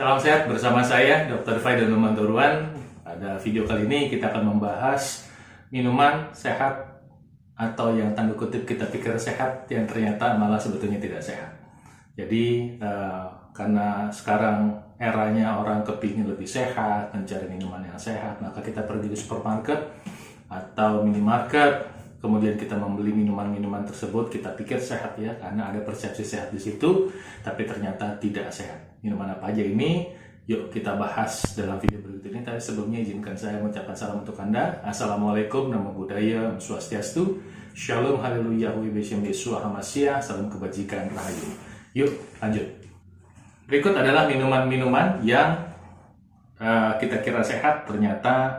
Salam sehat bersama saya, Dr. Faidan Numanturuan. Pada video kali ini kita akan membahas minuman sehat atau yang tanda kutip kita pikir sehat yang ternyata malah sebetulnya tidak sehat. Jadi karena sekarang eranya orang kepingin lebih sehat, mencari minuman yang sehat, maka kita pergi ke supermarket atau minimarket, kemudian kita membeli minuman-minuman tersebut, kita pikir sehat ya, karena ada persepsi sehat di situ, tapi ternyata tidak sehat. Minuman apa aja ini? Yuk kita bahas dalam video berikut ini. Tapi sebelumnya izinkan saya mengucapkan salam untuk Anda. Assalamualaikum, namo buddhaya, swastiastu, shalom, haleluya, wibeshem yesu ahamasia, salam kebajikan, rahayu. Yuk lanjut. Berikut adalah minuman-minuman yang kita kira sehat, ternyata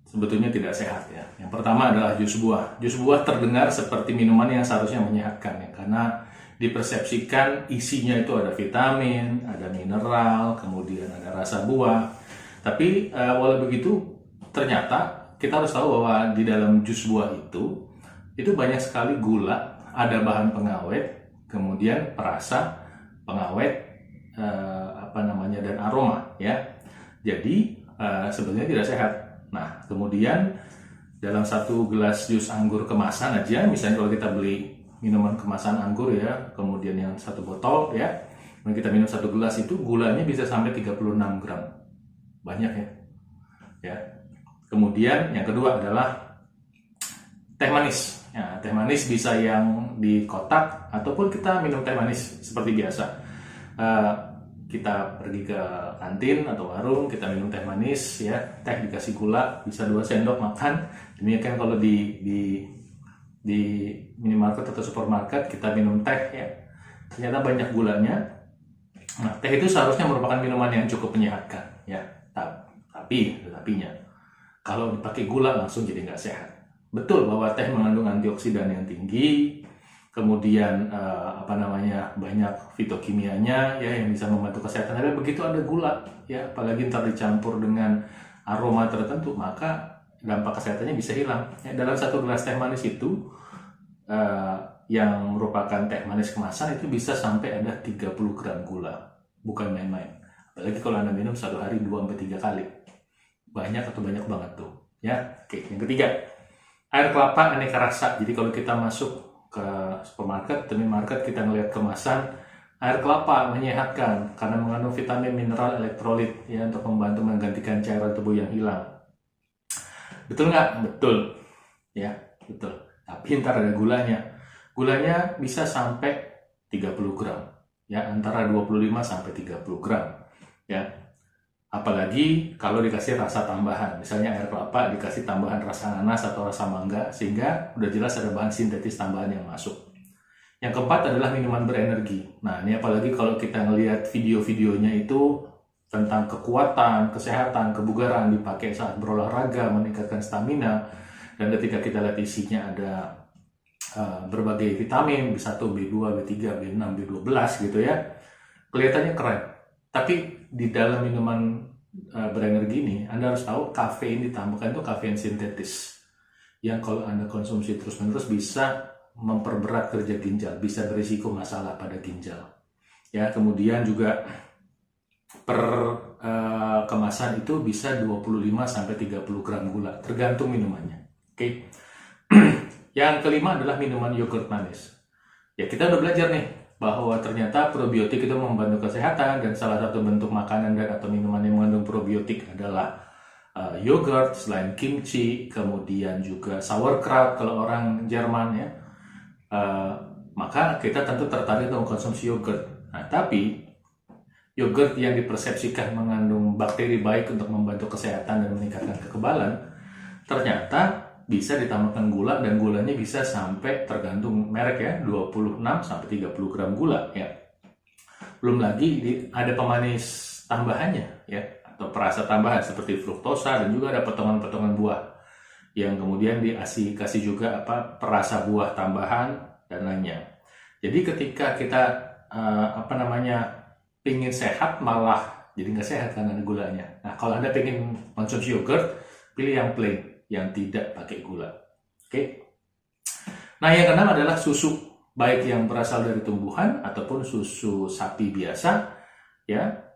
sebetulnya tidak sehat ya. Yang pertama adalah jus buah. Jus buah terdengar seperti minuman yang seharusnya menyehatkan ya, karena dipersepsikan isinya itu ada vitamin, ada mineral, kemudian ada rasa buah. Tapi walau begitu, ternyata kita harus tahu bahwa di dalam jus buah itu banyak sekali gula, ada bahan pengawet, kemudian perasa, pengawet, dan aroma ya. Jadi sebenarnya tidak sehat. Nah, kemudian dalam satu gelas jus anggur kemasan aja, misalnya kalau kita beli minuman kemasan anggur ya, kemudian yang satu botol ya, dan kita minum satu gelas itu gulanya bisa sampai 36 gram. Banyak ya. Ya. Kemudian yang kedua adalah teh manis. Ya, teh manis bisa yang di kotak ataupun kita minum teh manis seperti biasa. Kita pergi ke kantin atau warung, kita minum teh manis ya, teh dikasih gula, bisa 2 sendok makan. Demikian kalau di minimarket atau supermarket kita minum teh ya, ternyata banyak gulanya. Nah, teh itu seharusnya merupakan minuman yang cukup menyehatkan ya, tetapinya kalau dipakai gula langsung jadi nggak sehat. Betul bahwa teh mengandung antioksidan yang tinggi, kemudian banyak fitokimianya ya yang bisa membantu kesehatan. Tapi begitu ada gula ya, apalagi ntar dicampur dengan aroma tertentu, maka dampak kesehatannya bisa hilang. Ya, dalam satu gelas teh manis itu yang merupakan teh manis kemasan itu bisa sampai ada 30 gram gula, bukan main-main. Apalagi kalau Anda minum satu hari 2-3 kali, banyak atau banyak banget tuh ya. Oke, yang ketiga, air kelapa aneka rasa. Jadi kalau kita masuk ke supermarket, minimarket, kita ngelihat kemasan air kelapa menyehatkan karena mengandung vitamin, mineral, elektrolit ya, untuk membantu menggantikan cairan tubuh yang hilang. Betul nggak? Betul ya, betul. Tapi ntar ada gulanya. Gulanya bisa sampai 30 gram ya, antara 25 sampai 30 gram ya. Apalagi kalau dikasih rasa tambahan, misalnya air kelapa dikasih tambahan rasa nanas atau rasa mangga, sehingga udah jelas ada bahan sintetis tambahan yang masuk. Yang keempat adalah minuman berenergi. Nah, ini apalagi kalau kita ngelihat video-videonya itu tentang kekuatan, kesehatan, kebugaran, dipakai saat berolahraga, meningkatkan stamina, dan ketika kita lihat isinya ada berbagai vitamin, B1, B2, B3, B6, B12 gitu ya, kelihatannya keren. Tapi di dalam minuman berenergi ini, Anda harus tahu kafein ditambahkan itu kafein sintetis yang kalau Anda konsumsi terus-menerus bisa memperberat kerja ginjal, bisa berisiko masalah pada ginjal. Ya, kemudian juga per kemasan itu bisa 25 sampai 30 gram gula, tergantung minumannya. Oke. Yang kelima adalah minuman yogurt manis. Ya, kita udah belajar nih bahwa ternyata probiotik itu membantu kesehatan, dan salah satu bentuk makanan dan atau minuman yang mengandung probiotik adalah yogurt, selain kimchi, kemudian juga sauerkraut kalau orang Jerman ya. Maka kita tentu tertarik untuk mengkonsumsi yogurt. Nah, tapi yogurt yang dipersepsikan mengandung bakteri baik untuk membantu kesehatan dan meningkatkan kekebalan, ternyata bisa ditambahkan gula, dan gulanya bisa sampai, tergantung merek ya, 26 sampai 30 gram gula ya. Belum lagi ada pemanis tambahannya ya, atau perasa tambahan seperti fruktosa, dan juga ada potongan-potongan buah yang kemudian dikasih juga perasa buah tambahan dan lainnya. Jadi ketika kita pingin sehat, malah jadi nggak sehat karena ada gulanya. Nah, kalau Anda pengen konsumsi yogurt, pilih yang plain, yang tidak pakai gula. Oke. Nah, yang keenam adalah susu, baik yang berasal dari tumbuhan ataupun susu sapi biasa ya.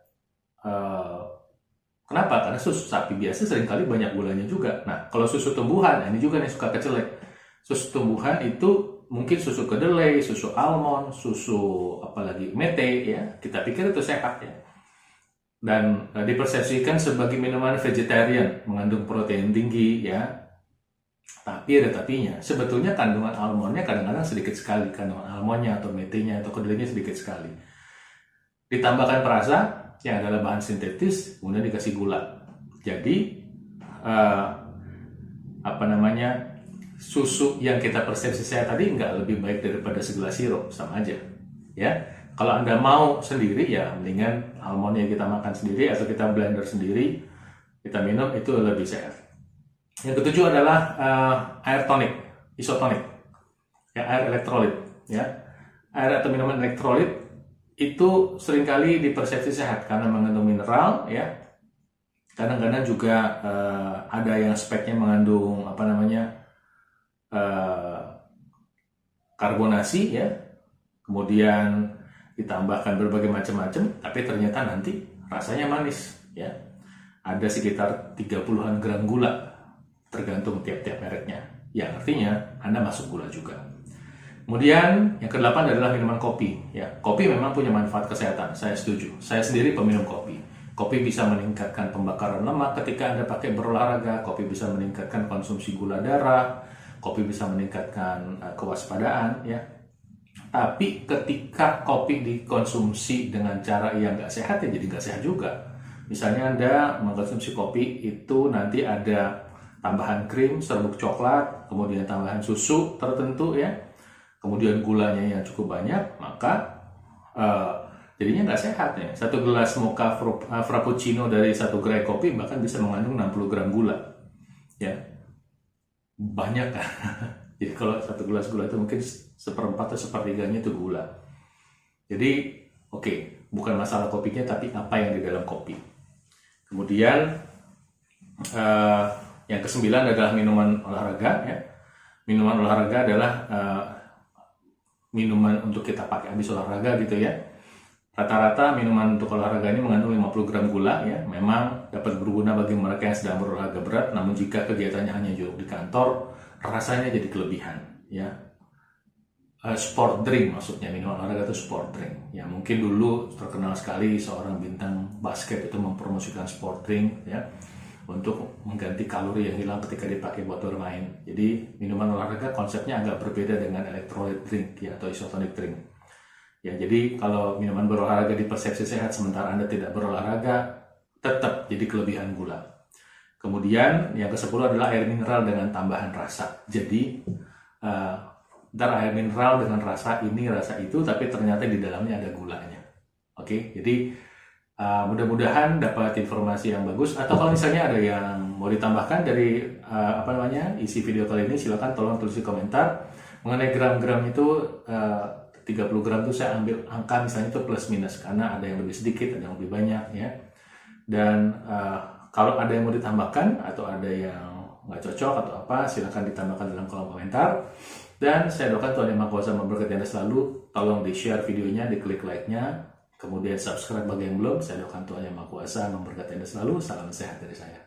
Kenapa? Karena susu sapi biasa seringkali banyak gulanya juga. Nah, kalau susu tumbuhan, ini juga nih suka kecelek. Susu tumbuhan itu mungkin susu kedelai, susu almond, susu apalagi mete ya. Kita pikir itu sehat ya. Dan dipersepsikan sebagai minuman vegetarian, mengandung protein tinggi ya. Tapi ada tapinya. Sebetulnya kandungan almondnya kadang-kadang sedikit sekali, kandungan almondnya atau metenya atau kedelainya sedikit sekali. Ditambahkan perasa yang adalah bahan sintetis, kemudian dikasih gula. Jadi susu yang kita persepsi saya tadi nggak lebih baik daripada segelas sirup, sama aja ya. Kalau Anda mau sendiri ya mendingan almondnya kita makan sendiri atau kita blender sendiri, kita minum, itu lebih sehat. Yang ketujuh adalah air tonik, isotonik ya, air elektrolit ya. Air atau minuman elektrolit itu seringkali dipersepsi sehat karena mengandung mineral ya. Kadang-kadang juga ada yang speknya mengandung karbonasi ya. Kemudian ditambahkan berbagai macam-macam, tapi ternyata nanti rasanya manis ya. Ada sekitar 30-an gram gula tergantung tiap-tiap mereknya. Yang artinya Anda masuk gula juga. Kemudian yang ke-8 adalah minuman kopi. Ya, kopi memang punya manfaat kesehatan. Saya setuju. Saya sendiri peminum kopi. Kopi bisa meningkatkan pembakaran lemak ketika Anda pakai berolahraga. Kopi bisa meningkatkan konsumsi gula darah. Kopi bisa meningkatkan kewaspadaan. Ya. Tapi ketika kopi dikonsumsi dengan cara yang nggak sehat, ya jadi nggak sehat juga. Misalnya Anda mengkonsumsi kopi itu nanti ada tambahan krim, serbuk coklat, kemudian tambahan susu tertentu ya. Kemudian gulanya yang cukup banyak, maka jadinya nggak sehat ya. Satu gelas mocha frappuccino dari satu gerai kopi bahkan bisa mengandung 60 gram gula ya, banyak kan. Jadi kalau satu gelas gula itu mungkin seperempat atau sepertiganya itu gula. Jadi oke, bukan masalah kopinya tapi apa yang di dalam kopi. Kemudian yang ke-9 adalah minuman olahraga ya. Minuman olahraga adalah minuman untuk kita pakai habis olahraga gitu ya. Rata-rata minuman untuk olahraga ini mengandung 50 gram gula ya. Memang dapat berguna bagi mereka yang sedang berolahraga berat, namun jika kegiatannya hanya duduk di kantor, rasanya jadi kelebihan ya. Sport drink maksudnya, minuman olahraga itu sport drink. Ya mungkin dulu terkenal sekali seorang bintang basket itu mempromosikan sport drink ya, untuk mengganti kalori yang hilang ketika dipakai buat bermain. Jadi minuman olahraga konsepnya agak berbeda dengan electrolyte drink ya, atau isotonic drink. Ya, jadi kalau minuman berolahraga dipersepsi sehat sementara Anda tidak berolahraga, tetap jadi kelebihan gula. Kemudian yang ke-10 adalah air mineral dengan tambahan rasa. Jadi air mineral dengan rasa ini, rasa itu, tapi ternyata di dalamnya ada gulanya. Oke, jadi mudah-mudahan dapat informasi yang bagus. Atau kalau misalnya ada yang mau ditambahkan dari isi video kali ini, silakan tolong tulis di komentar. Mengenai gram-gram itu 30 gram itu saya ambil angka misalnya itu plus minus karena ada yang lebih sedikit, ada yang lebih banyak ya. Dan kalau ada yang mau ditambahkan atau ada yang nggak cocok atau apa, silakan ditambahkan dalam kolom komentar. Dan saya doakan Tuhan Yang Maha Kuasa memberkati Anda selalu. Tolong di-share videonya, diklik like-nya, kemudian subscribe bagi yang belum. Saya doakan Tuhan Yang Maha Kuasa memberkati Anda selalu. Salam sehat dari saya.